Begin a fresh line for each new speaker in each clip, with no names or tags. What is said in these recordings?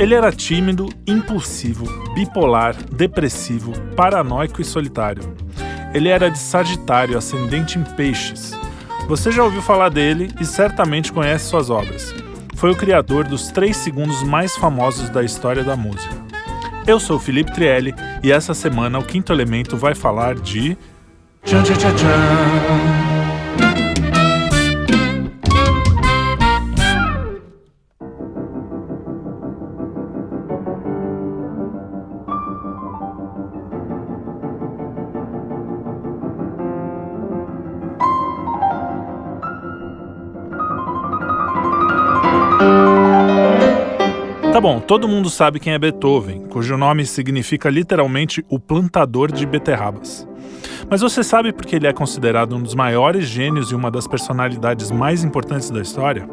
Ele era tímido, impulsivo, bipolar, depressivo, paranoico e solitário. Ele era de Sagitário, ascendente em Peixes. Você já ouviu falar dele e certamente conhece suas obras. Foi o criador dos 3 segundos mais famosos da história da música. Eu sou o Felipe Trielli e essa semana o Quinto Elemento vai falar de... Tchan, tchan, tchan, tchan. Tá bom, todo mundo sabe quem é Beethoven, cujo nome significa literalmente o plantador de beterrabas. Mas você sabe por que ele é considerado um dos maiores gênios e uma das personalidades mais importantes da história?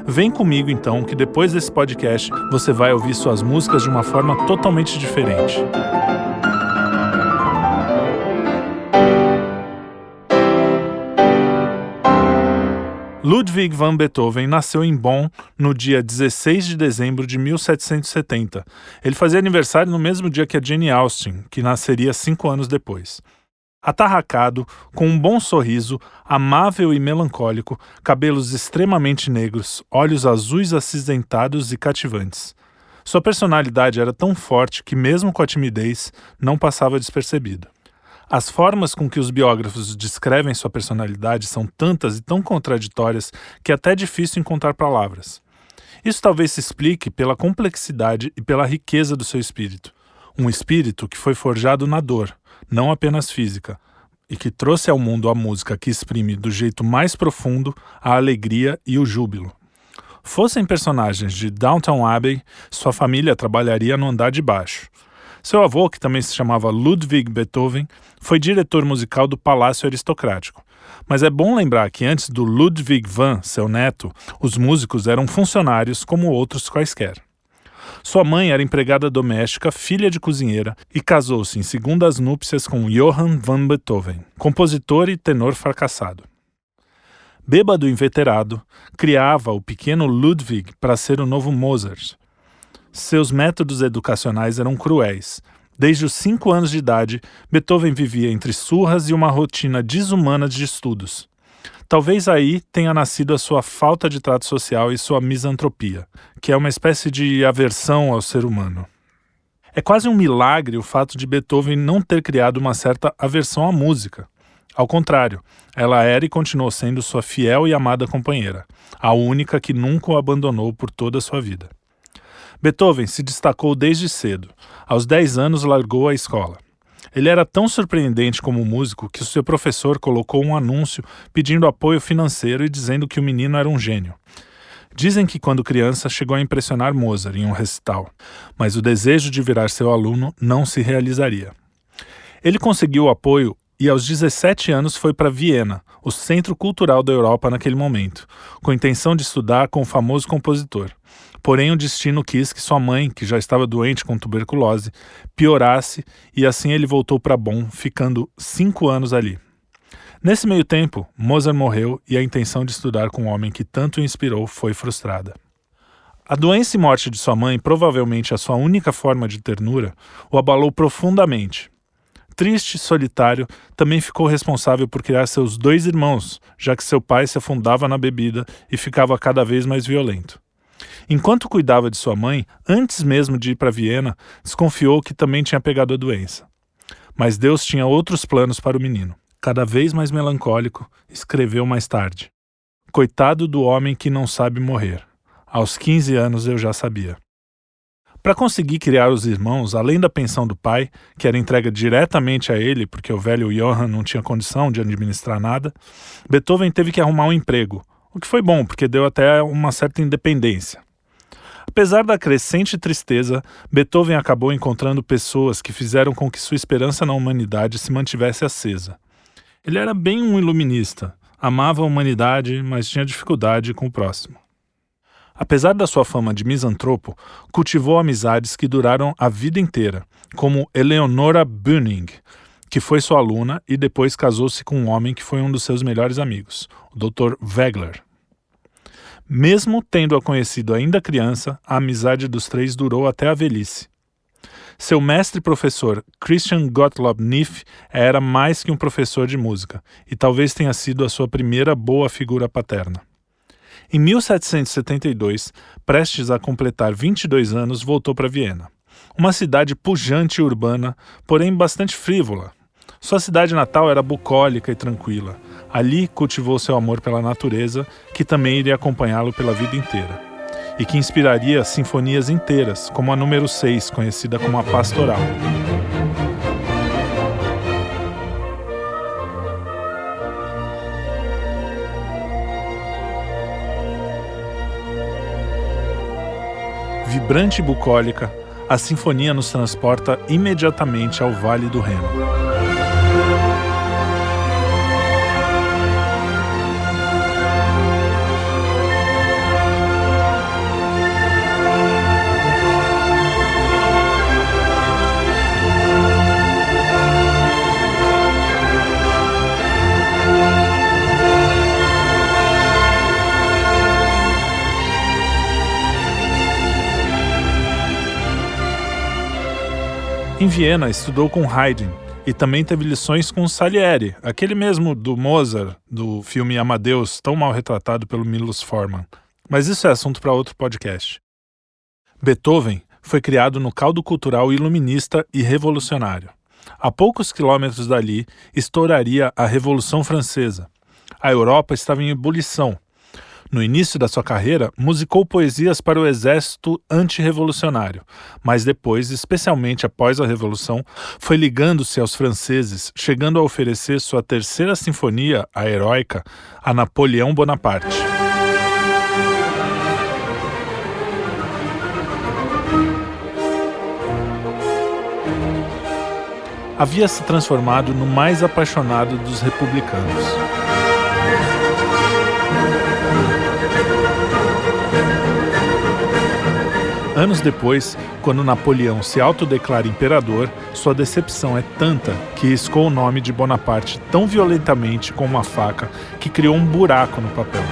Vem comigo então, que depois desse podcast você vai ouvir suas músicas de uma forma totalmente diferente. Ludwig van Beethoven nasceu em Bonn no dia 16 de dezembro de 1770. Ele fazia aniversário no mesmo dia que a Jane Austen, que nasceria 5 anos depois. Atarracado, com um bom sorriso, amável e melancólico, cabelos extremamente negros, olhos azuis acinzentados e cativantes. Sua personalidade era tão forte que, mesmo com a timidez, não passava despercebido. As formas com que os biógrafos descrevem sua personalidade são tantas e tão contraditórias que é até difícil encontrar palavras. Isso talvez se explique pela complexidade e pela riqueza do seu espírito. Um espírito que foi forjado na dor, não apenas física, e que trouxe ao mundo a música que exprime do jeito mais profundo a alegria e o júbilo. Fossem personagens de Downton Abbey, sua família trabalharia no andar de baixo. Seu avô, que também se chamava Ludwig Beethoven, foi diretor musical do Palácio Aristocrático. Mas é bom lembrar que antes do Ludwig van, seu neto, os músicos eram funcionários como outros quaisquer. Sua mãe era empregada doméstica, filha de cozinheira, e casou-se em segundas núpcias com Johann van Beethoven, compositor e tenor fracassado. Bêbado e inveterado, criava o pequeno Ludwig para ser o novo Mozart. Seus métodos educacionais eram cruéis. Desde os 5 anos de idade, Beethoven vivia entre surras e uma rotina desumana de estudos. Talvez aí tenha nascido a sua falta de trato social e sua misantropia, que é uma espécie de aversão ao ser humano. É quase um milagre o fato de Beethoven não ter criado uma certa aversão à música. Ao contrário, ela era e continuou sendo sua fiel e amada companheira, a única que nunca o abandonou por toda a sua vida. Beethoven se destacou desde cedo. Aos 10 anos largou a escola. Ele era tão surpreendente como músico que o seu professor colocou um anúncio pedindo apoio financeiro e dizendo que o menino era um gênio. Dizem que quando criança chegou a impressionar Mozart em um recital, mas o desejo de virar seu aluno não se realizaria. Ele conseguiu o apoio e aos 17 anos foi para Viena, o centro cultural da Europa naquele momento, com a intenção de estudar com o famoso compositor. Porém, o destino quis que sua mãe, que já estava doente com tuberculose, piorasse e assim ele voltou para Bonn, ficando 5 anos ali. Nesse meio tempo, Mozart morreu e a intenção de estudar com o homem que tanto o inspirou foi frustrada. A doença e morte de sua mãe, provavelmente a sua única forma de ternura, o abalou profundamente. Triste e solitário, também ficou responsável por criar seus 2 irmãos, já que seu pai se afundava na bebida e ficava cada vez mais violento. Enquanto cuidava de sua mãe, antes mesmo de ir para Viena, desconfiou que também tinha pegado a doença. Mas Deus tinha outros planos para o menino. Cada vez mais melancólico, escreveu mais tarde: "Coitado do homem que não sabe morrer. Aos 15 anos eu já sabia." Para conseguir criar os irmãos, além da pensão do pai, que era entregue diretamente a ele, porque o velho Johann não tinha condição de administrar nada, Beethoven teve que arrumar um emprego, o que foi bom, porque deu até uma certa independência. Apesar da crescente tristeza, Beethoven acabou encontrando pessoas que fizeram com que sua esperança na humanidade se mantivesse acesa. Ele era bem um iluminista, amava a humanidade, mas tinha dificuldade com o próximo. Apesar da sua fama de misantropo, cultivou amizades que duraram a vida inteira, como Eleonora Bühning, que foi sua aluna e depois casou-se com um homem que foi um dos seus melhores amigos, o Dr. Wegler. Mesmo tendo-a conhecido ainda criança, a amizade dos três durou até a velhice. Seu mestre e professor, Christian Gottlob Neff, era mais que um professor de música, e talvez tenha sido a sua primeira boa figura paterna. Em 1772, prestes a completar 22 anos, voltou para Viena. Uma cidade pujante e urbana, porém bastante frívola. Sua cidade natal era bucólica e tranquila. Ali cultivou seu amor pela natureza, que também iria acompanhá-lo pela vida inteira. E que inspiraria sinfonias inteiras, como a número 6, conhecida como a Pastoral. Vibrante e bucólica, a sinfonia nos transporta imediatamente ao Vale do Reno. Em Viena, estudou com Haydn e também teve lições com Salieri, aquele mesmo do Mozart, do filme Amadeus, tão mal retratado pelo Milos Forman. Mas isso é assunto para outro podcast. Beethoven foi criado no caldo cultural iluminista e revolucionário. A poucos quilômetros dali, estouraria a Revolução Francesa. A Europa estava em ebulição. No início da sua carreira, musicou poesias para o exército antirrevolucionário, mas depois, especialmente após a Revolução, foi ligando-se aos franceses, chegando a oferecer sua terceira sinfonia, a Heroica, a Napoleão Bonaparte. Havia se transformado no mais apaixonado dos republicanos. Anos depois, quando Napoleão se autodeclara imperador, sua decepção é tanta que riscou o nome de Bonaparte tão violentamente com uma faca que criou um buraco no papel.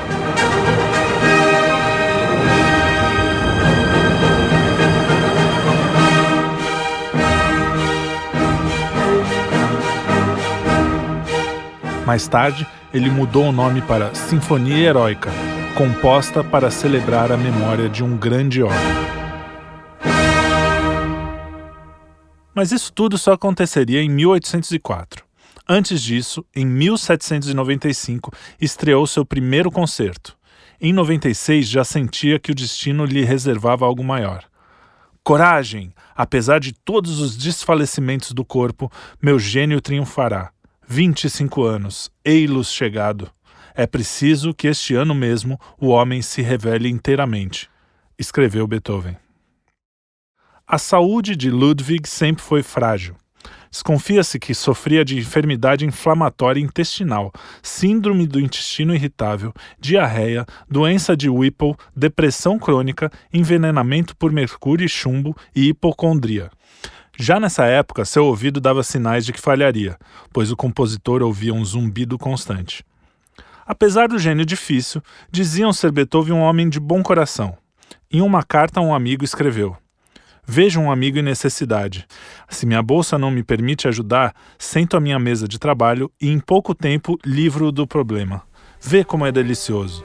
Mais tarde, ele mudou o nome para Sinfonia Heroica, composta para celebrar a memória de um grande homem. Mas isso tudo só aconteceria em 1804. Antes disso, em 1795, estreou seu primeiro concerto. Em 96, já sentia que o destino lhe reservava algo maior. Coragem! Apesar de todos os desfalecimentos do corpo, meu gênio triunfará. 25 anos, ei-los chegado. É preciso que este ano mesmo o homem se revele inteiramente, escreveu Beethoven. A saúde de Ludwig sempre foi frágil. Desconfia-se que sofria de enfermidade inflamatória intestinal, síndrome do intestino irritável, diarreia, doença de Whipple, depressão crônica, envenenamento por mercúrio e chumbo e hipocondria. Já nessa época, seu ouvido dava sinais de que falharia, pois o compositor ouvia um zumbido constante. Apesar do gênio difícil, diziam ser Beethoven um homem de bom coração. Em uma carta, um amigo escreveu: "Vejo um amigo em necessidade. Se minha bolsa não me permite ajudar, sento à minha mesa de trabalho e em pouco tempo livro-o do problema. Vê como é delicioso."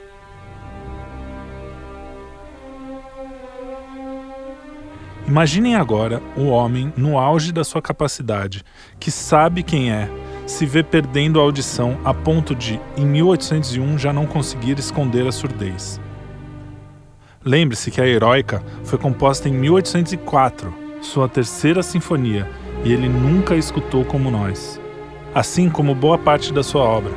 Imaginem agora o homem no auge da sua capacidade, que sabe quem é, se vê perdendo a audição a ponto de, em 1801, já não conseguir esconder a surdez. Lembre-se que a Heroica foi composta em 1804, sua terceira sinfonia, e ele nunca a escutou como nós, assim como boa parte da sua obra.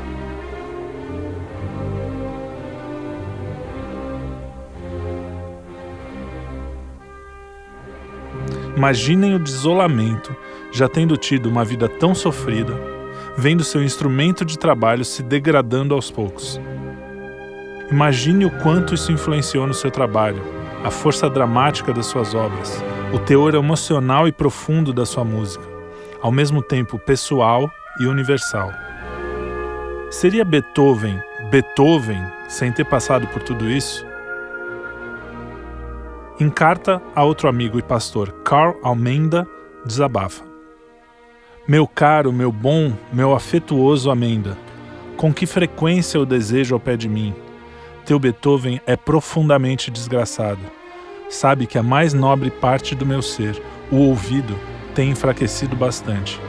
Imaginem o desolamento, já tendo tido uma vida tão sofrida, vendo seu instrumento de trabalho se degradando aos poucos. Imagine o quanto isso influenciou no seu trabalho, a força dramática das suas obras, o teor emocional e profundo da sua música, ao mesmo tempo pessoal e universal. Seria Beethoven sem ter passado por tudo isso? Em carta a outro amigo e pastor, Carl Almenda desabafa. Meu caro, meu bom, meu afetuoso Amenda, com que frequência eu desejo ao pé de mim? Teu Beethoven é profundamente desgraçado. Sabe que a mais nobre parte do meu ser, o ouvido, tem enfraquecido bastante.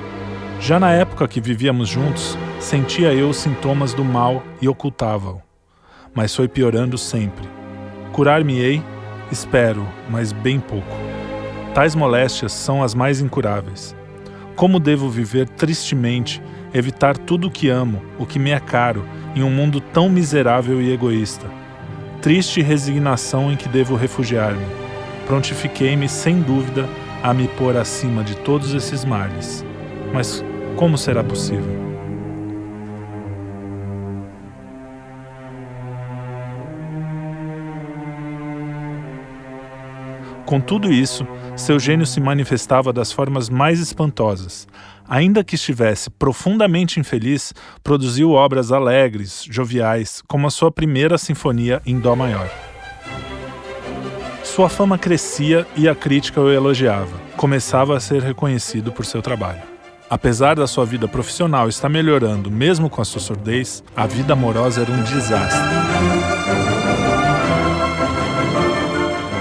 Já na época que vivíamos juntos, sentia eu os sintomas do mal e ocultava-o. Mas foi piorando sempre. Curar-me-ei? Espero, mas bem pouco. Tais moléstias são as mais incuráveis. Como devo viver tristemente, evitar tudo o que amo, o que me é caro, em um mundo tão miserável e egoísta? Triste resignação em que devo refugiar-me. Prontifiquei-me, sem dúvida, a me pôr acima de todos esses males. Mas como será possível? Com tudo isso, seu gênio se manifestava das formas mais espantosas. Ainda que estivesse profundamente infeliz, produziu obras alegres, joviais, como a sua primeira sinfonia em dó maior. Sua fama crescia e a crítica o elogiava. Começava a ser reconhecido por seu trabalho. Apesar da sua vida profissional estar melhorando mesmo com a sua surdez, a vida amorosa era um desastre.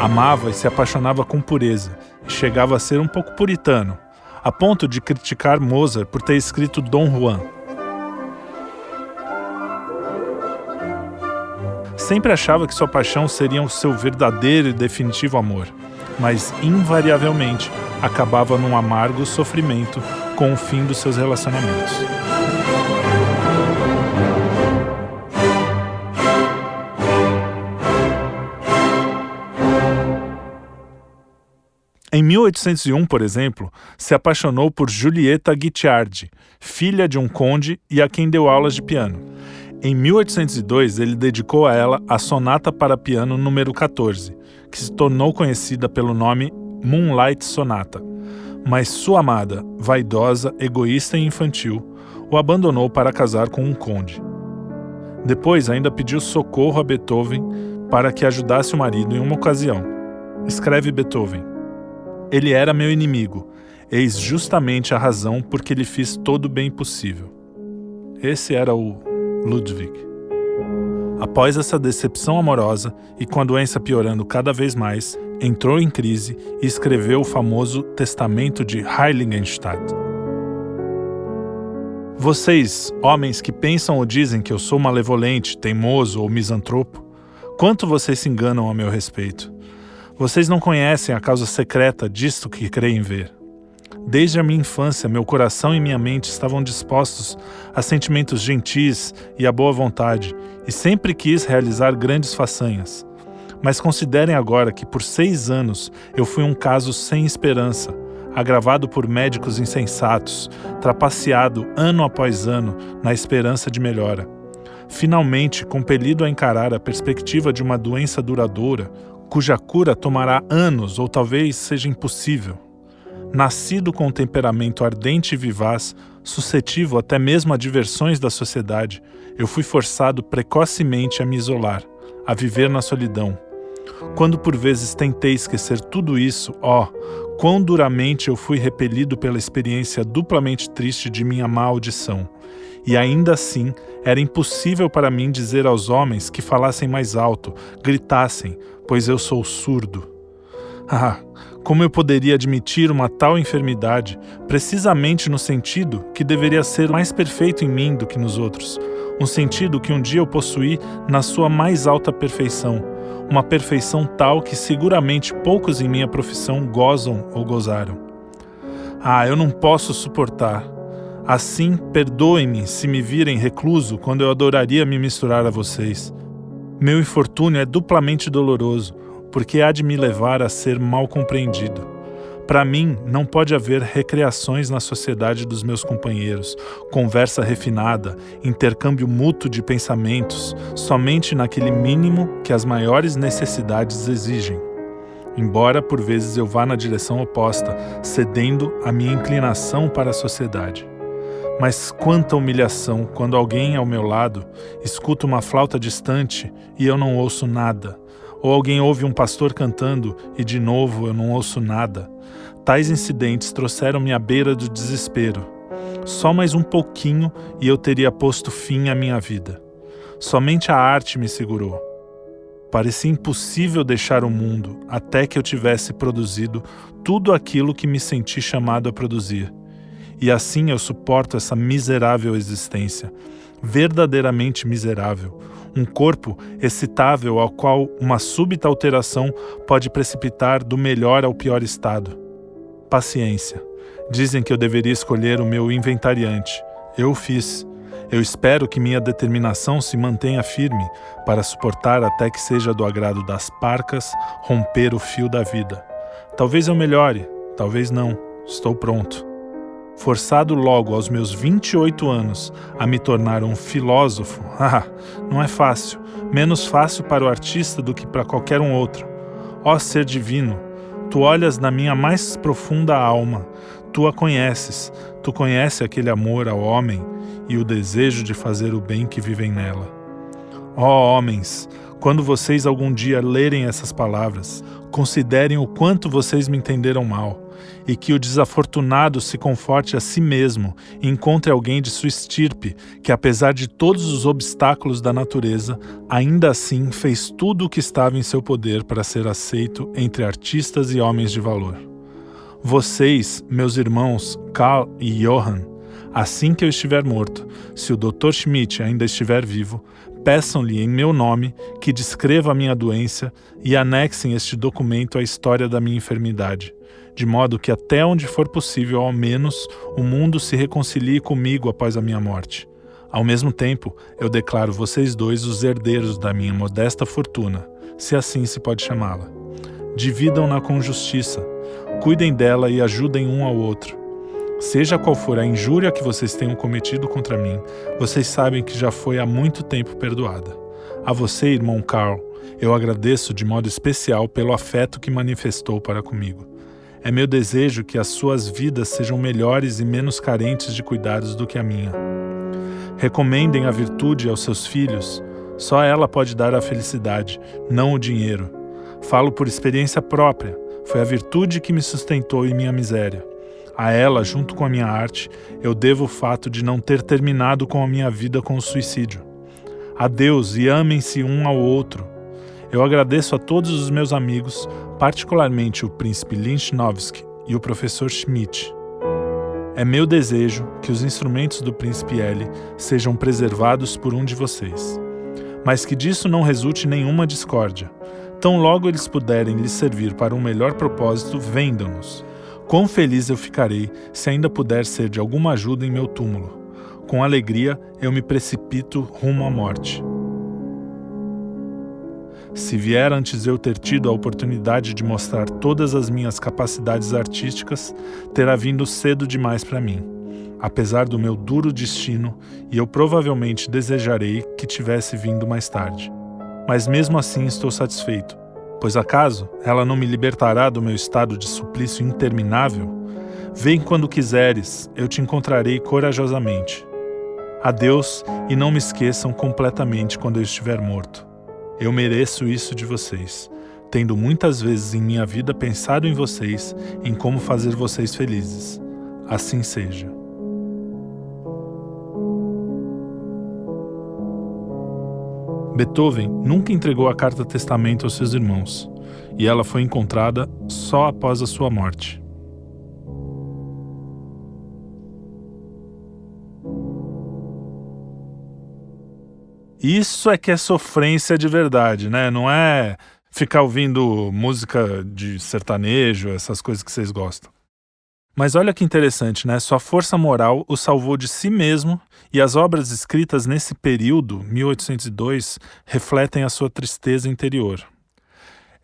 Amava e se apaixonava com pureza, e chegava a ser um pouco puritano, a ponto de criticar Mozart por ter escrito Dom Juan. Sempre achava que sua paixão seria o seu verdadeiro e definitivo amor, mas invariavelmente acabava num amargo sofrimento com o fim dos seus relacionamentos. Em 1801, por exemplo, se apaixonou por Giulietta Guicciardi, filha de um conde e a quem deu aulas de piano. Em 1802, ele dedicou a ela a Sonata para Piano número 14, que se tornou conhecida pelo nome Moonlight Sonata. Mas sua amada, vaidosa, egoísta e infantil, o abandonou para casar com um conde. Depois ainda pediu socorro a Beethoven para que ajudasse o marido em uma ocasião. Escreve Beethoven: ele era meu inimigo, eis justamente a razão por que lhe fiz todo o bem possível. Esse era o Ludwig. Após essa decepção amorosa e com a doença piorando cada vez mais, entrou em crise e escreveu o famoso Testamento de Heiligenstadt. Vocês, homens que pensam ou dizem que eu sou malevolente, teimoso ou misantropo, quanto vocês se enganam a meu respeito. Vocês não conhecem a causa secreta disto que creem ver. Desde a minha infância, meu coração e minha mente estavam dispostos a sentimentos gentis e a boa vontade, e sempre quis realizar grandes façanhas. Mas considerem agora que por 6 anos eu fui um caso sem esperança, agravado por médicos insensatos, trapaceado ano após ano na esperança de melhora. Finalmente, compelido a encarar a perspectiva de uma doença duradoura, cuja cura tomará anos ou talvez seja impossível. Nascido com um temperamento ardente e vivaz, suscetível até mesmo a diversões da sociedade, eu fui forçado precocemente a me isolar, a viver na solidão. Quando por vezes tentei esquecer tudo isso, quão duramente eu fui repelido pela experiência duplamente triste de minha má audição. E ainda assim, era impossível para mim dizer aos homens que falassem mais alto, gritassem, pois eu sou surdo. Como eu poderia admitir uma tal enfermidade, precisamente no sentido que deveria ser mais perfeito em mim do que nos outros, um sentido que um dia eu possuí na sua mais alta perfeição, uma perfeição tal que seguramente poucos em minha profissão gozam ou gozaram. Eu não posso suportar. Assim, perdoem-me se me virem recluso quando eu adoraria me misturar a vocês. Meu infortúnio é duplamente doloroso, porque há de me levar a ser mal compreendido. Para mim, não pode haver recreações na sociedade dos meus companheiros, conversa refinada, intercâmbio mútuo de pensamentos, somente naquele mínimo que as maiores necessidades exigem. Embora por vezes eu vá na direção oposta, cedendo à minha inclinação para a sociedade. Mas quanta humilhação quando alguém ao meu lado escuta uma flauta distante e eu não ouço nada, Ou alguém ouve um pastor cantando e de novo eu não ouço nada. Tais incidentes trouxeram-me à beira do desespero. Só mais um pouquinho e eu teria posto fim à minha vida. Somente a arte me segurou. Parecia impossível deixar o mundo até que eu tivesse produzido tudo aquilo que me senti chamado a produzir. E assim eu suporto essa miserável existência, verdadeiramente miserável, um corpo excitável ao qual uma súbita alteração pode precipitar do melhor ao pior estado. Paciência. Dizem que eu deveria escolher o meu inventariante. Eu o fiz. Eu espero que minha determinação se mantenha firme para suportar até que seja do agrado das parcas romper o fio da vida. Talvez eu melhore, talvez não. Estou pronto. Forçado logo aos meus 28 anos a me tornar um filósofo, não é fácil, menos fácil para o artista do que para qualquer um outro. Ó ser divino, tu olhas na minha mais profunda alma, tu a conheces, tu conheces aquele amor ao homem e o desejo de fazer o bem que vivem nela. Ó homens, quando vocês algum dia lerem essas palavras, considerem o quanto vocês me entenderam mal, e que o desafortunado se conforte a si mesmo e encontre alguém de sua estirpe que, apesar de todos os obstáculos da natureza, ainda assim fez tudo o que estava em seu poder para ser aceito entre artistas e homens de valor. Vocês, meus irmãos Karl e Johann, assim que eu estiver morto, se o Dr. Schmidt ainda estiver vivo, peçam-lhe em meu nome que descreva a minha doença e anexem este documento à história da minha enfermidade, de modo que até onde for possível, ao menos, o mundo se reconcilie comigo após a minha morte. Ao mesmo tempo, eu declaro vocês dois os herdeiros da minha modesta fortuna, se assim se pode chamá-la. Dividam-na com justiça, cuidem dela e ajudem um ao outro. Seja qual for a injúria que vocês tenham cometido contra mim, vocês sabem que já foi há muito tempo perdoada. A você, irmão Karl, eu agradeço de modo especial pelo afeto que manifestou para comigo. É meu desejo que as suas vidas sejam melhores e menos carentes de cuidados do que a minha. Recomendem a virtude aos seus filhos. Só ela pode dar a felicidade, não o dinheiro. Falo por experiência própria. Foi a virtude que me sustentou em minha miséria. A ela, junto com a minha arte, eu devo o fato de não ter terminado com a minha vida com o suicídio. Adeus e amem-se um ao outro. Eu agradeço a todos os meus amigos, particularmente o príncipe Lichnowsky e o professor Schmidt. É meu desejo que os instrumentos do príncipe L sejam preservados por um de vocês, mas que disso não resulte nenhuma discórdia. Tão logo eles puderem lhes servir para um melhor propósito, vendam-nos. Quão feliz eu ficarei se ainda puder ser de alguma ajuda em meu túmulo. Com alegria eu me precipito rumo à morte. Se vier antes eu ter tido a oportunidade de mostrar todas as minhas capacidades artísticas, terá vindo cedo demais para mim, apesar do meu duro destino, e eu provavelmente desejarei que tivesse vindo mais tarde. Mas mesmo assim estou satisfeito, pois acaso ela não me libertará do meu estado de suplício interminável? Vem quando quiseres, eu te encontrarei corajosamente. Adeus e não me esqueçam completamente quando eu estiver morto. Eu mereço isso de vocês, tendo muitas vezes em minha vida pensado em vocês, em como fazer vocês felizes. Assim seja. Beethoven nunca entregou a carta-testamento aos seus irmãos, e ela foi encontrada só após a sua morte. Isso é que é sofrência de verdade, né? Não é ficar ouvindo música de sertanejo, essas coisas que vocês gostam. Mas olha que interessante, né? Sua força moral o salvou de si mesmo, e as obras escritas nesse período, 1802, refletem a sua tristeza interior.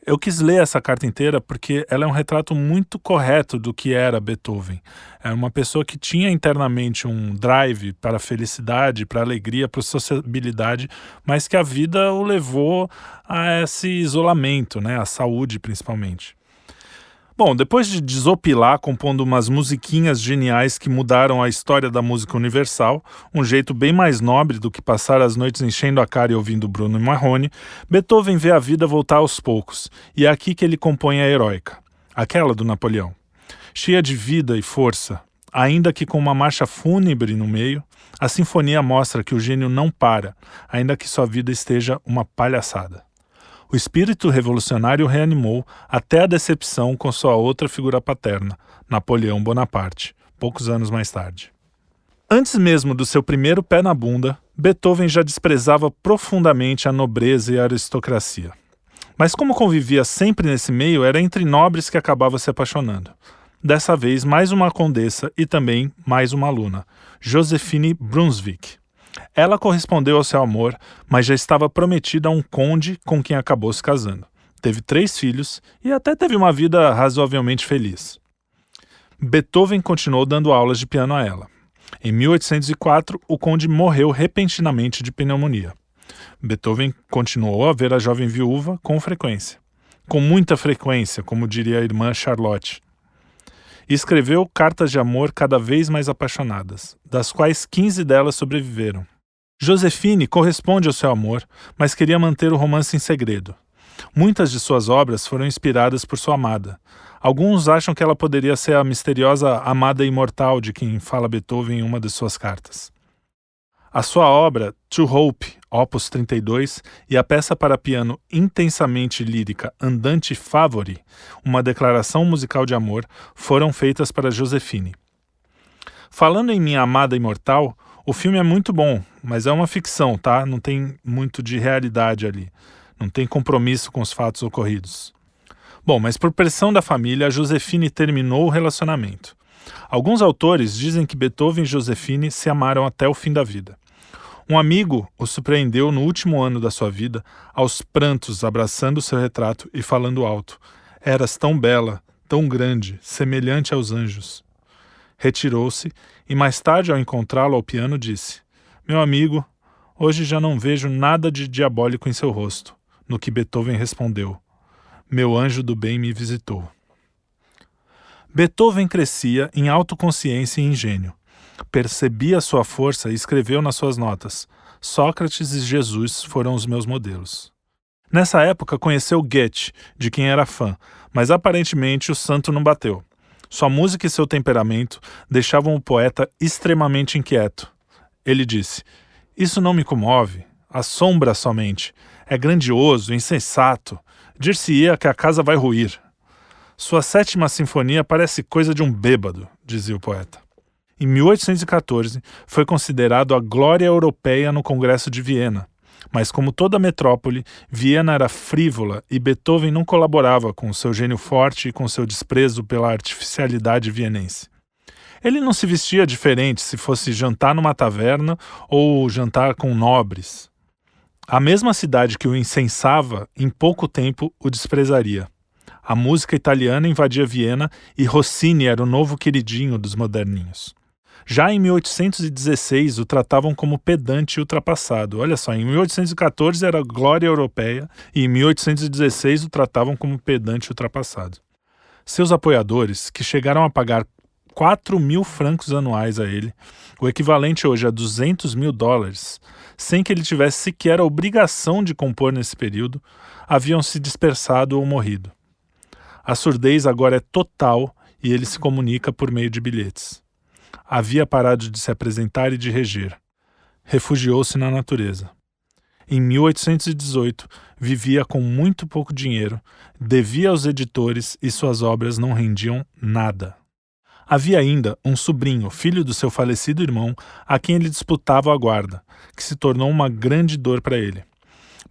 Eu quis ler essa carta inteira porque ela é um retrato muito correto do que era Beethoven. É uma pessoa que tinha internamente um drive para a felicidade, para a alegria, para a sociabilidade, mas que a vida o levou a esse isolamento, né? A saúde principalmente. Bom, depois de desopilar compondo umas musiquinhas geniais que mudaram a história da música universal, um jeito bem mais nobre do que passar as noites enchendo a cara e ouvindo Bruno Marrone, Beethoven vê a vida voltar aos poucos, e é aqui que ele compõe a Heroica, aquela do Napoleão. Cheia de vida e força, ainda que com uma marcha fúnebre no meio, a sinfonia mostra que o gênio não para, ainda que sua vida esteja uma palhaçada. O espírito revolucionário reanimou até a decepção com sua outra figura paterna, Napoleão Bonaparte, poucos anos mais tarde. Antes mesmo do seu primeiro pé na bunda, Beethoven já desprezava profundamente a nobreza e a aristocracia. Mas como convivia sempre nesse meio, era entre nobres que acabava se apaixonando. Dessa vez, mais uma condessa e também mais uma aluna, Josephine Brunswick. Ela correspondeu ao seu amor, mas já estava prometida a um conde com quem acabou se casando. Teve 3 filhos e até teve uma vida razoavelmente feliz. Beethoven continuou dando aulas de piano a ela. Em 1804, o conde morreu repentinamente de pneumonia. Beethoven continuou a ver a jovem viúva com frequência. Com muita frequência, como diria a irmã Charlotte. E escreveu cartas de amor cada vez mais apaixonadas, das quais 15 delas sobreviveram. Josephine corresponde ao seu amor, mas queria manter o romance em segredo. Muitas de suas obras foram inspiradas por sua amada. Alguns acham que ela poderia ser a misteriosa amada imortal de quem fala Beethoven em uma de suas cartas. A sua obra, To Hope, Opus 32, e a peça para piano intensamente lírica Andante Favori, uma declaração musical de amor, foram feitas para Josephine. Falando em Minha Amada Imortal, o filme é muito bom, mas é uma ficção, tá? Não tem muito de realidade ali. Não tem compromisso com os fatos ocorridos. Bom, mas por pressão da família, a Josephine terminou o relacionamento. Alguns autores dizem que Beethoven e Josephine se amaram até o fim da vida. Um amigo o surpreendeu no último ano da sua vida, aos prantos, abraçando seu retrato e falando alto: "Eras tão bela, tão grande, semelhante aos anjos." Retirou-se e mais tarde, ao encontrá-lo ao piano, disse: "Meu amigo, hoje já não vejo nada de diabólico em seu rosto." No que Beethoven respondeu: "Meu anjo do bem me visitou." Beethoven crescia em autoconsciência e engenho. Percebia sua força e escreveu nas suas notas: "Sócrates e Jesus foram os meus modelos." Nessa época conheceu Goethe, de quem era fã, mas aparentemente o santo não bateu. Sua música e seu temperamento deixavam o poeta extremamente inquieto. Ele disse: "Isso não me comove, assombra somente. É grandioso, insensato. Dir-se-ia que a casa vai ruir." Sua 7ª sinfonia parece coisa de um bêbado, dizia o poeta. Em 1814, foi considerado a glória europeia no Congresso de Viena. Mas como toda metrópole, Viena era frívola e Beethoven não colaborava com seu gênio forte e com seu desprezo pela artificialidade vienense. Ele não se vestia diferente se fosse jantar numa taverna ou jantar com nobres. A mesma cidade que o incensava, em pouco tempo o desprezaria. A música italiana invadia Viena e Rossini era o novo queridinho dos moderninhos. Já em 1816 o tratavam como pedante e ultrapassado. Olha só, em 1814 era glória europeia e em 1816 o tratavam como pedante e ultrapassado. Seus apoiadores, que chegaram a pagar 4.000 francos anuais a ele, o equivalente hoje a $200.000, sem que ele tivesse sequer a obrigação de compor nesse período, haviam se dispersado ou morrido. A surdez agora é total e ele se comunica por meio de bilhetes. Havia parado de se apresentar e de reger. Refugiou-se na natureza. Em 1818, vivia com muito pouco dinheiro, devia aos editores e suas obras não rendiam nada. Havia ainda um sobrinho, filho do seu falecido irmão, a quem ele disputava a guarda, que se tornou uma grande dor para ele.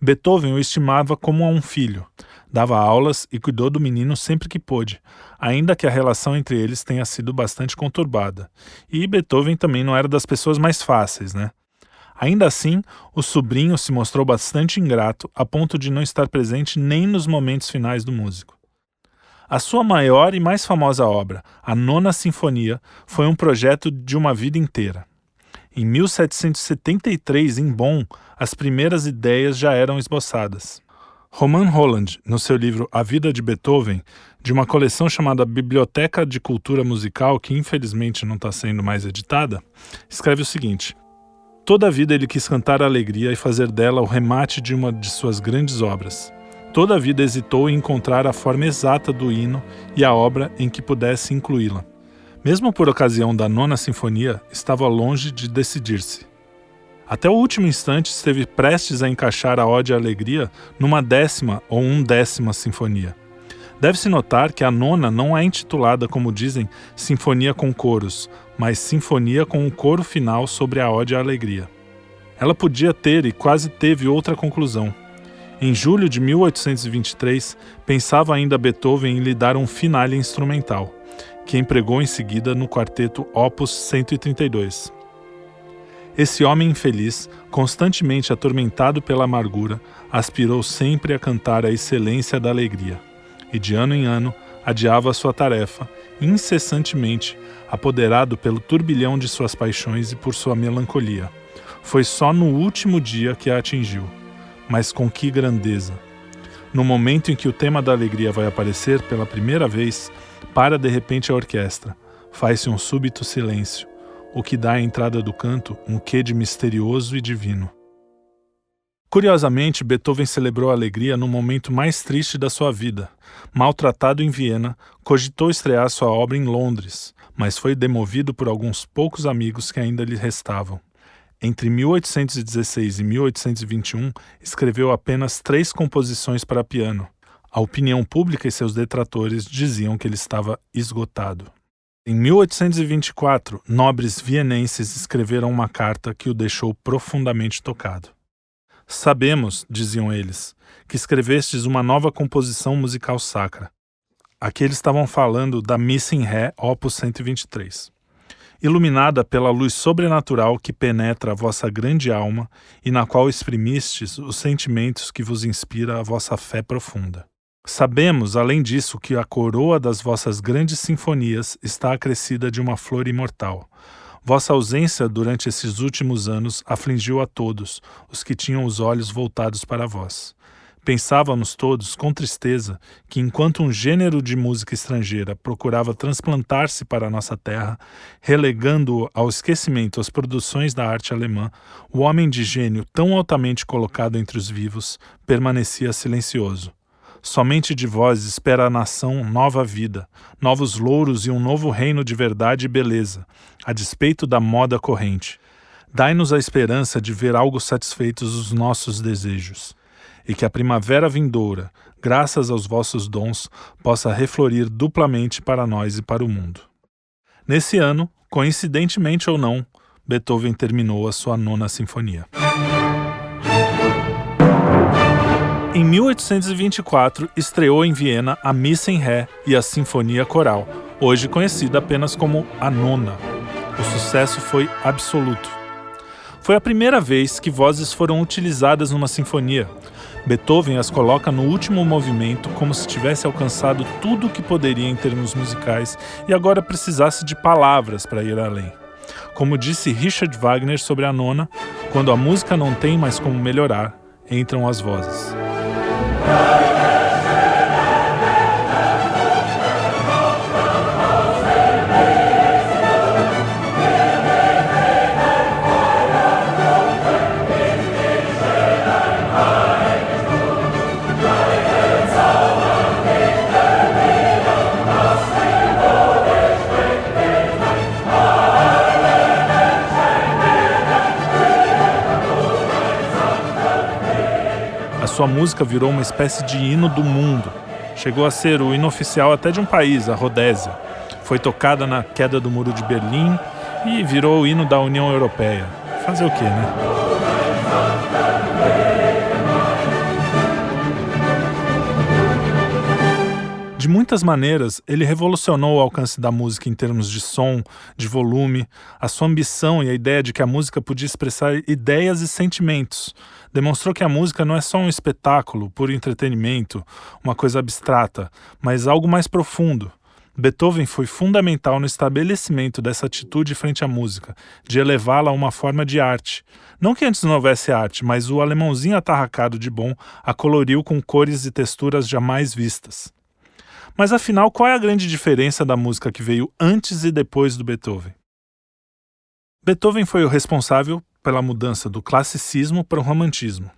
Beethoven o estimava como a um filho. Dava aulas e cuidou do menino sempre que pôde, ainda que a relação entre eles tenha sido bastante conturbada. E Beethoven também não era das pessoas mais fáceis, né? Ainda assim, o sobrinho se mostrou bastante ingrato a ponto de não estar presente nem nos momentos finais do músico. A sua maior e mais famosa obra, a 9ª Sinfonia, foi um projeto de uma vida inteira. Em 1773, em Bonn, as primeiras ideias já eram esboçadas. Roman Holland, no seu livro A Vida de Beethoven, de uma coleção chamada Biblioteca de Cultura Musical, que infelizmente não está sendo mais editada, escreve o seguinte: toda a vida ele quis cantar a alegria e fazer dela o remate de uma de suas grandes obras. Toda a vida hesitou em encontrar a forma exata do hino e a obra em que pudesse incluí-la. Mesmo por ocasião da 9ª Sinfonia, estava longe de decidir-se. Até o último instante esteve prestes a encaixar a Ode à Alegria numa 10ª ou 11ª Sinfonia. Deve-se notar que a 9ª não é intitulada, como dizem, Sinfonia com coros, mas Sinfonia com o coro final sobre a Ode à Alegria. Ela podia ter e quase teve outra conclusão. Em julho de 1823, pensava ainda Beethoven em lhe dar um finale instrumental, que empregou em seguida no quarteto Opus 132. Esse homem infeliz, constantemente atormentado pela amargura, aspirou sempre a cantar a excelência da alegria, e de ano em ano adiava sua tarefa, incessantemente, apoderado pelo turbilhão de suas paixões e por sua melancolia. Foi só no último dia que a atingiu. Mas com que grandeza! No momento em que o tema da alegria vai aparecer pela primeira vez, para de repente a orquestra, faz-se um súbito silêncio, o que dá à entrada do canto um quê de misterioso e divino. Curiosamente, Beethoven celebrou a alegria no momento mais triste da sua vida. Maltratado em Viena, cogitou estrear sua obra em Londres, mas foi demovido por alguns poucos amigos que ainda lhe restavam. Entre 1816 e 1821, escreveu apenas 3 composições para piano. A opinião pública e seus detratores diziam que ele estava esgotado. Em 1824, nobres vienenses escreveram uma carta que o deixou profundamente tocado. Sabemos, diziam eles, que escrevestes uma nova composição musical sacra. Aqui eles estavam falando da Missa em Ré, Opus 123. Iluminada pela luz sobrenatural que penetra a vossa grande alma e na qual exprimistes os sentimentos que vos inspira a vossa fé profunda. Sabemos, além disso, que a coroa das vossas grandes sinfonias está acrescida de uma flor imortal. Vossa ausência durante esses últimos anos afligiu a todos os que tinham os olhos voltados para vós. Pensávamos todos, com tristeza, que enquanto um gênero de música estrangeira procurava transplantar-se para a nossa terra, relegando ao esquecimento as produções da arte alemã, o homem de gênio tão altamente colocado entre os vivos permanecia silencioso. Somente de vós espera a nação nova vida, novos louros e um novo reino de verdade e beleza, a despeito da moda corrente. Dai-nos a esperança de ver algo satisfeitos os nossos desejos, e que a primavera vindoura, graças aos vossos dons, possa reflorir duplamente para nós e para o mundo. Nesse ano, coincidentemente ou não, Beethoven terminou a sua 9ª Sinfonia. Em 1824, estreou em Viena a Missa em Ré e a Sinfonia Coral, hoje conhecida apenas como a 9ª. O sucesso foi absoluto. Foi a primeira vez que vozes foram utilizadas numa sinfonia. Beethoven as coloca no último movimento como se tivesse alcançado tudo o que poderia em termos musicais e agora precisasse de palavras para ir além. Como disse Richard Wagner sobre a 9ª, quando a música não tem mais como melhorar, entram as vozes. Sua música virou uma espécie de hino do mundo. Chegou a ser o hino oficial até de um país, a Rodésia. Foi tocada na queda do Muro de Berlim e virou o hino da União Europeia. Fazer o quê, né? De muitas maneiras, ele revolucionou o alcance da música em termos de som, de volume, a sua ambição e a ideia de que a música podia expressar ideias e sentimentos. Demonstrou que a música não é só um espetáculo, puro entretenimento, uma coisa abstrata, mas algo mais profundo, Beethoven foi fundamental no estabelecimento dessa atitude frente à música, de elevá-la a uma forma de arte. Não que antes não houvesse arte, mas o alemãozinho atarracado de Bonn a coloriu com cores e texturas jamais vistas. Mas afinal, qual é a grande diferença da música que veio antes e depois do Beethoven? Beethoven foi o responsável pela mudança do classicismo para o romantismo.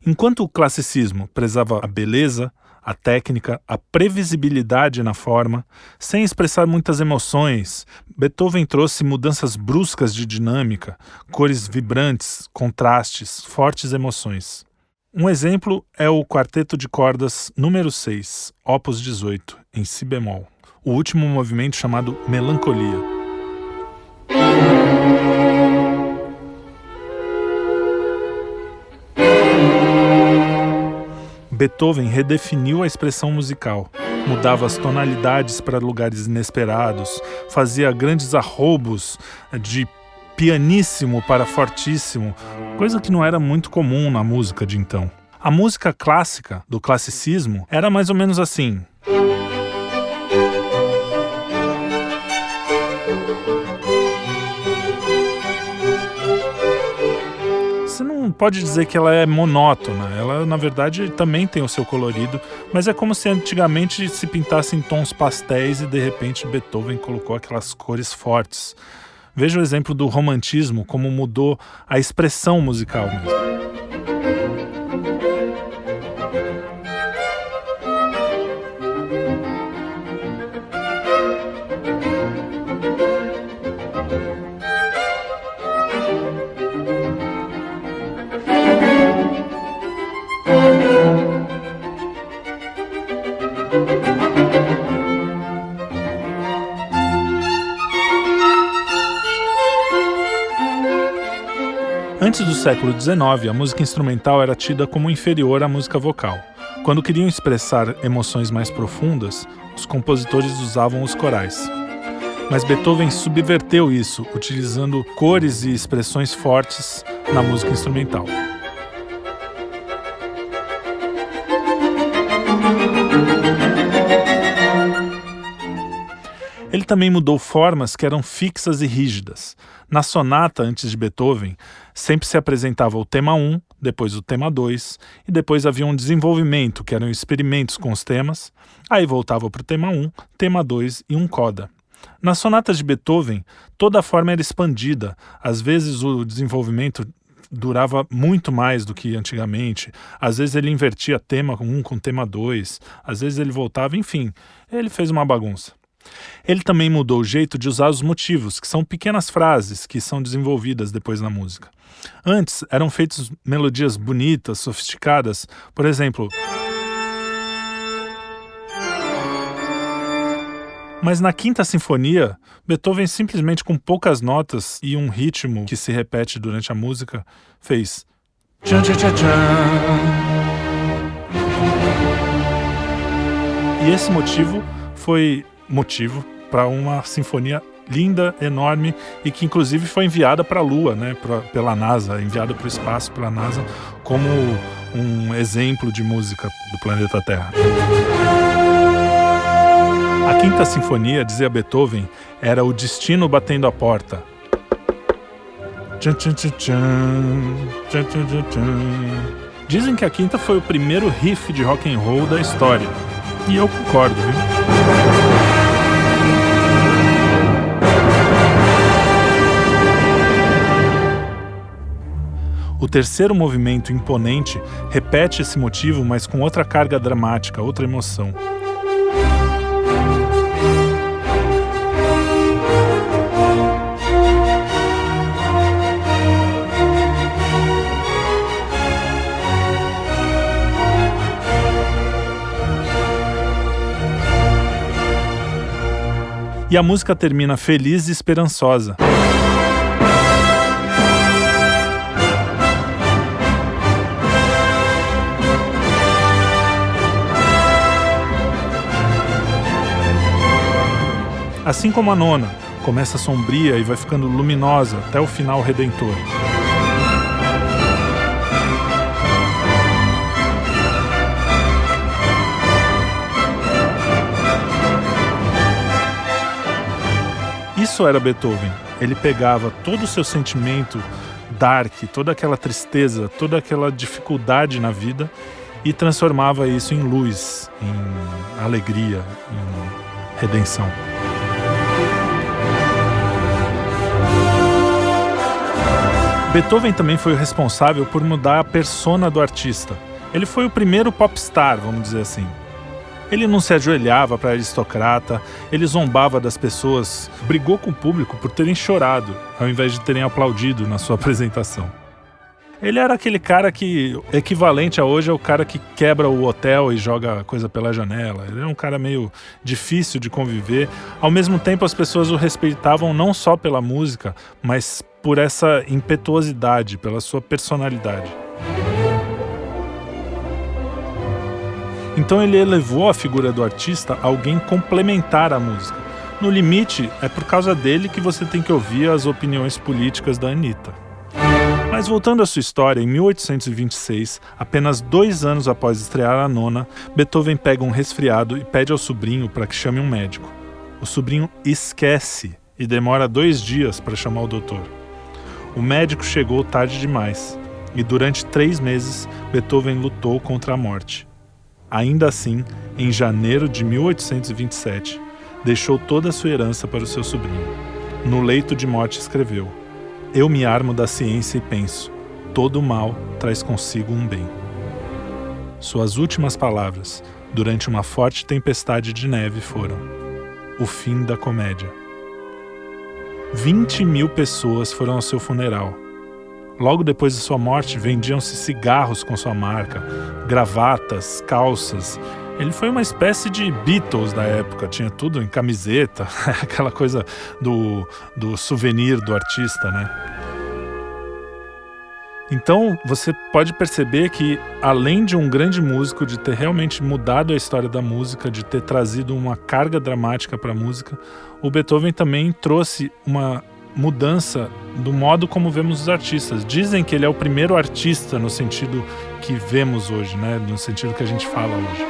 Enquanto o classicismo prezava a beleza, a técnica, a previsibilidade na forma, sem expressar muitas emoções, Beethoven trouxe mudanças bruscas de dinâmica, cores vibrantes, contrastes, fortes emoções. Um exemplo é o Quarteto de Cordas número 6, Opus 18, em si bemol, o último movimento chamado Melancolia. Beethoven redefiniu a expressão musical, mudava as tonalidades para lugares inesperados, fazia grandes arroubos de pianíssimo para fortíssimo, coisa que não era muito comum na música de então. A música clássica, do classicismo, era mais ou menos assim. Você não pode dizer que ela é monótona, ela na verdade também tem o seu colorido, mas é como se antigamente se pintasse em tons pastéis e de repente Beethoven colocou aquelas cores fortes. Veja o exemplo do romantismo, como mudou a expressão musical mesmo. Antes do século XIX, a música instrumental era tida como inferior à música vocal. Quando queriam expressar emoções mais profundas, os compositores usavam os corais. Mas Beethoven subverteu isso, utilizando cores e expressões fortes na música instrumental. Ele também mudou formas que eram fixas e rígidas. Na sonata, antes de Beethoven, sempre se apresentava o tema 1, depois o tema 2, e depois havia um desenvolvimento, que eram experimentos com os temas, aí voltava para o tema 1, tema 2 e um coda. Nas sonatas de Beethoven, toda a forma era expandida, às vezes o desenvolvimento durava muito mais do que antigamente, às vezes ele invertia tema 1 com tema 2, às vezes ele voltava, enfim, ele fez uma bagunça. Ele também mudou o jeito de usar os motivos, que são pequenas frases que são desenvolvidas depois na música. Antes, eram feitas melodias bonitas, sofisticadas, por exemplo... Mas na Quinta Sinfonia, Beethoven simplesmente com poucas notas e um ritmo que se repete durante a música, fez... Tchan, tchan, tchan, tchan. E esse motivo foi motivo para uma sinfonia linda, enorme e que inclusive foi enviada para a Lua, né, pela NASA, enviada para o espaço pela NASA como um exemplo de música do planeta Terra. A Quinta Sinfonia, dizia Beethoven, era o destino batendo a porta. Tchan, tchan, tchan, tchan, tchan, tchan, tchan. Dizem que a Quinta foi o primeiro riff de rock and roll da história. E eu concordo, viu? O terceiro movimento imponente repete esse motivo, mas com outra carga dramática, outra emoção. E a música termina feliz e esperançosa. Assim como a nona, começa sombria e vai ficando luminosa até o final redentor. Isso era Beethoven. Ele pegava todo o seu sentimento dark, toda aquela tristeza, toda aquela dificuldade na vida e transformava isso em luz, em alegria, em redenção. Beethoven também foi o responsável por mudar a persona do artista. Ele foi o primeiro popstar, vamos dizer assim. Ele não se ajoelhava para aristocrata, ele zombava das pessoas, brigou com o público por terem chorado, ao invés de terem aplaudido na sua apresentação. Ele era aquele cara que, equivalente a hoje, é o cara que quebra o hotel e joga coisa pela janela. Ele era um cara meio difícil de conviver. Ao mesmo tempo, as pessoas o respeitavam não só pela música, mas por essa impetuosidade, pela sua personalidade. Então ele elevou a figura do artista a alguém complementar a música. No limite, é por causa dele que você tem que ouvir as opiniões políticas da Anitta. Mas voltando à sua história, em 1826, apenas 2 anos após estrear a nona, Beethoven pega um resfriado e pede ao sobrinho para que chame um médico. O sobrinho esquece e demora 2 dias para chamar o doutor. O médico chegou tarde demais e durante 3 meses Beethoven lutou contra a morte. Ainda assim, em janeiro de 1827, deixou toda a sua herança para o seu sobrinho. No leito de morte escreveu: "Eu me armo da ciência e penso, todo mal traz consigo um bem." Suas últimas palavras, durante uma forte tempestade de neve, foram: "O fim da comédia." 20.000 pessoas foram ao seu funeral. Logo depois de sua morte, vendiam-se cigarros com sua marca, gravatas, calças. Ele foi uma espécie de Beatles da época, tinha tudo em camiseta, aquela coisa do souvenir do artista, né? Então, você pode perceber que, além de um grande músico, de ter realmente mudado a história da música, de ter trazido uma carga dramática para a música, o Beethoven também trouxe uma mudança do modo como vemos os artistas. Dizem que ele é o primeiro artista no sentido que vemos hoje, né? No sentido que a gente fala hoje.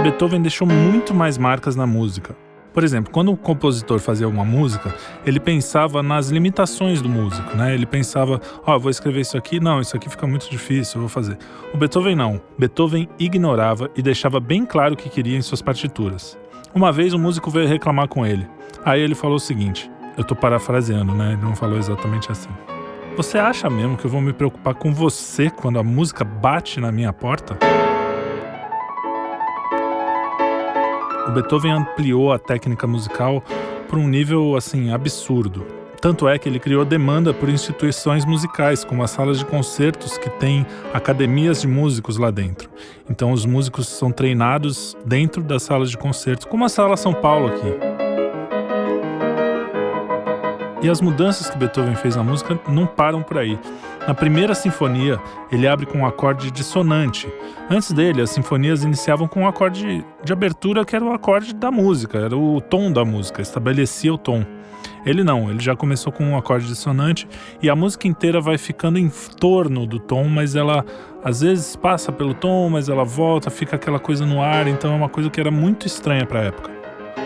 Beethoven deixou muito mais marcas na música. Por exemplo, quando o compositor fazia uma música, ele pensava nas limitações do músico, né? Ele pensava, vou escrever isso aqui, não, isso aqui fica muito difícil, eu vou fazer. O Beethoven não. Beethoven ignorava e deixava bem claro o que queria em suas partituras. Uma vez um músico veio reclamar com ele. Aí ele falou o seguinte, eu tô parafraseando, né? Ele não falou exatamente assim. Você acha mesmo que eu vou me preocupar com você quando a música bate na minha porta? O Beethoven ampliou a técnica musical por um nível, assim, absurdo. Tanto é que ele criou demanda por instituições musicais, como as salas de concertos que têm academias de músicos lá dentro. Então os músicos são treinados dentro das salas de concertos, como a Sala São Paulo aqui. E as mudanças que Beethoven fez na música não param por aí. Na primeira sinfonia, ele abre com um acorde dissonante. Antes dele, as sinfonias iniciavam com um acorde de abertura que era o acorde da música, era o tom da música, estabelecia o tom. Ele não, ele já começou com um acorde dissonante e a música inteira vai ficando em torno do tom, mas ela às vezes passa pelo tom, mas ela volta, fica aquela coisa no ar, então é uma coisa que era muito estranha para a época.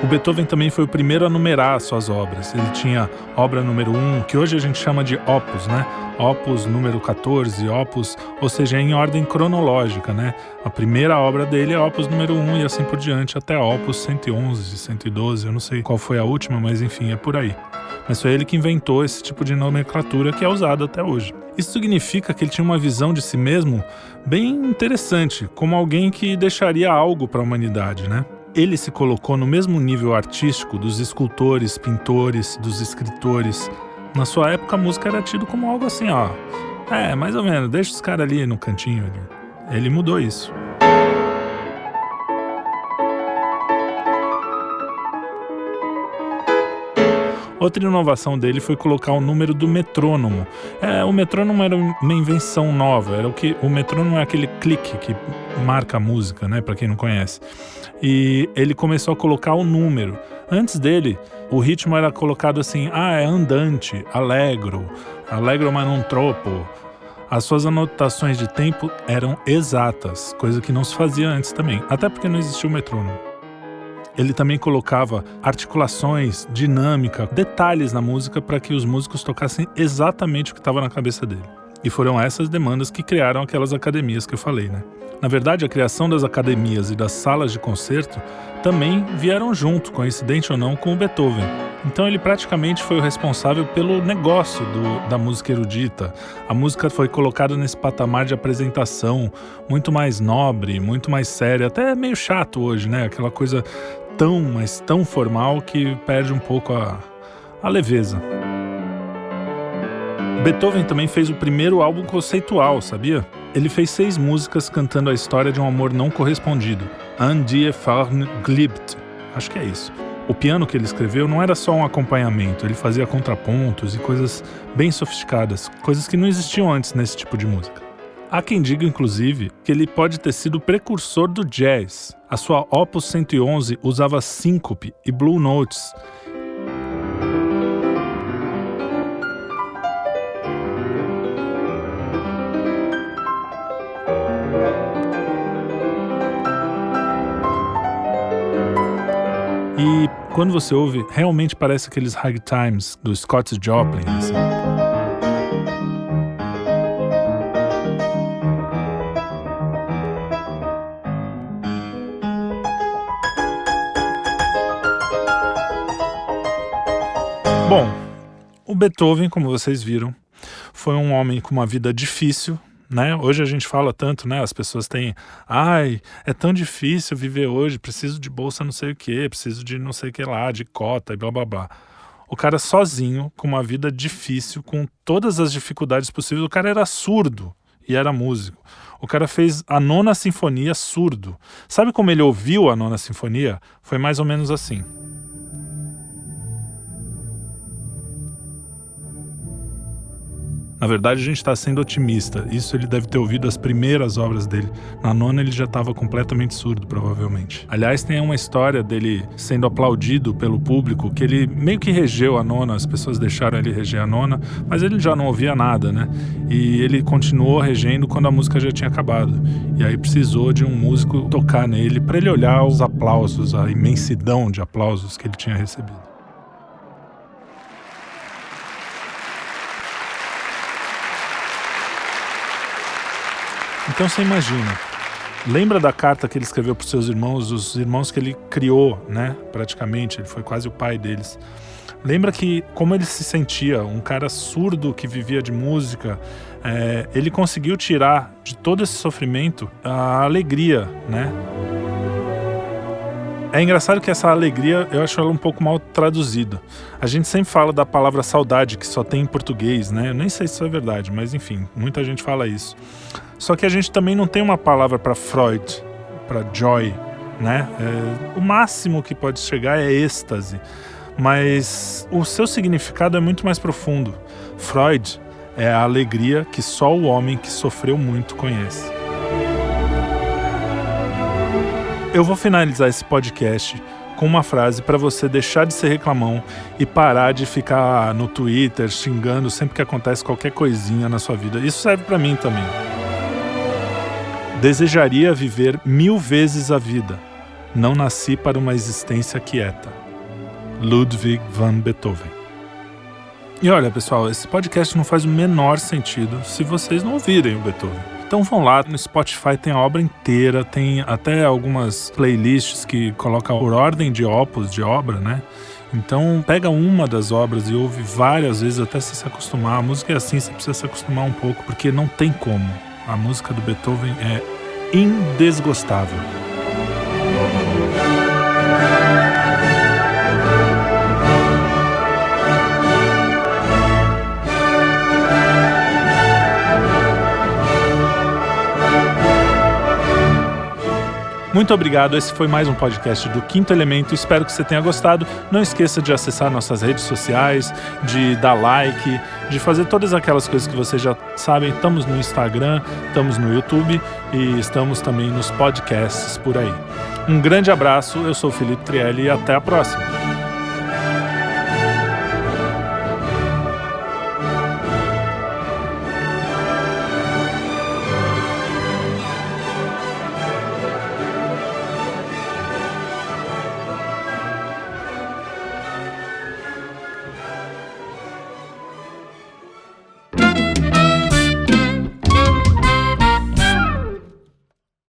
O Beethoven também foi o primeiro a numerar suas obras. Ele tinha obra número 1, que hoje a gente chama de opus, né? Opus número 14, opus, ou seja, em ordem cronológica, né? A primeira obra dele é opus número 1 e assim por diante, até opus 111, 112, eu não sei qual foi a última, mas enfim, é por aí. Mas foi ele que inventou esse tipo de nomenclatura que é usado até hoje. Isso significa que ele tinha uma visão de si mesmo bem interessante, como alguém que deixaria algo para a humanidade, né? Ele se colocou no mesmo nível artístico dos escultores, pintores, dos escritores. Na sua época, a música era tida como algo assim, mais ou menos, deixa os caras ali no cantinho. Ele mudou isso. Outra inovação dele foi colocar o número do metrônomo. O metrônomo era uma invenção nova. O metrônomo é aquele clique que marca a música, né, para quem não conhece. E ele começou a colocar o número. Antes dele, o ritmo era colocado assim, é andante, allegro ma non troppo. As suas anotações de tempo eram exatas, coisa que não se fazia antes também, até porque não existia o metrônomo. Ele também colocava articulações, dinâmica, detalhes na música para que os músicos tocassem exatamente o que estava na cabeça dele. E foram essas demandas que criaram aquelas academias que eu falei, né? Na verdade, a criação das academias e das salas de concerto também vieram junto, coincidente ou não, com o Beethoven. Então ele praticamente foi o responsável pelo negócio da música erudita. A música foi colocada nesse patamar de apresentação muito mais nobre, muito mais séria, até meio chato hoje, né? Aquela coisa mas tão formal que perde um pouco a leveza. Beethoven também fez o primeiro álbum conceitual, sabia? Ele fez 6 músicas cantando a história de um amor não correspondido, An die verliebt. Acho que é isso. O piano que ele escreveu não era só um acompanhamento, ele fazia contrapontos e coisas bem sofisticadas, coisas que não existiam antes nesse tipo de música. Há quem diga, inclusive, que ele pode ter sido o precursor do jazz. A sua Opus 111 usava síncope e blue notes. E quando você ouve, realmente parece aqueles ragtimes do Scott Joplin, assim. Bom, o Beethoven, como vocês viram, foi um homem com uma vida difícil, né? Hoje a gente fala tanto, né? As pessoas têm, é tão difícil viver hoje, preciso de bolsa não sei o quê, preciso de não sei o que lá, de cota e blá blá blá. O cara sozinho, com uma vida difícil, com todas as dificuldades possíveis, o cara era surdo e era músico. O cara fez a 9ª Sinfonia surdo. Sabe como ele ouviu a 9ª Sinfonia? Foi mais ou menos assim. Na verdade, a gente está sendo otimista. Isso ele deve ter ouvido as primeiras obras dele. Na 9ª ele já estava completamente surdo, provavelmente. Aliás, tem uma história dele sendo aplaudido pelo público, que ele meio que regeu a 9ª, as pessoas deixaram ele reger a 9ª, mas ele já não ouvia nada, né? E ele continuou regendo quando a música já tinha acabado. E aí precisou de um músico tocar nele para ele olhar os aplausos, a imensidão de aplausos que ele tinha recebido. Então você imagina, lembra da carta que ele escreveu para os seus irmãos, os irmãos que ele criou, né? Praticamente, ele foi quase o pai deles. Lembra que como ele se sentia, um cara surdo que vivia de música, ele conseguiu tirar de todo esse sofrimento a alegria, né? É engraçado que essa alegria, eu acho ela um pouco mal traduzida. A gente sempre fala da palavra saudade, que só tem em português, né? Eu nem sei se isso é verdade, mas enfim, muita gente fala isso. Só que a gente também não tem uma palavra para Freud, para joy, né? O máximo que pode chegar é êxtase, mas o seu significado é muito mais profundo. Freud é a alegria que só o homem que sofreu muito conhece. Eu vou finalizar esse podcast com uma frase para você deixar de ser reclamão e parar de ficar no Twitter xingando sempre que acontece qualquer coisinha na sua vida. Isso serve para mim também. Desejaria viver 1000 vezes a vida. Não nasci para uma existência quieta. Ludwig van Beethoven. E olha, pessoal, esse podcast não faz o menor sentido se vocês não ouvirem o Beethoven. Então vão lá, no Spotify tem a obra inteira, tem até algumas playlists que colocam por ordem de opus, de obra, né? Então pega uma das obras e ouve várias vezes até você se acostumar. A música é assim, você precisa se acostumar um pouco, porque não tem como. A música do Beethoven é indesgostável. Muito obrigado, esse foi mais um podcast do Quinto Elemento, espero que você tenha gostado. Não esqueça de acessar nossas redes sociais, de dar like, de fazer todas aquelas coisas que vocês já sabem. Estamos no Instagram, estamos no YouTube e estamos também nos podcasts por aí. Um grande abraço, eu sou o Felipe Trielli e até a próxima!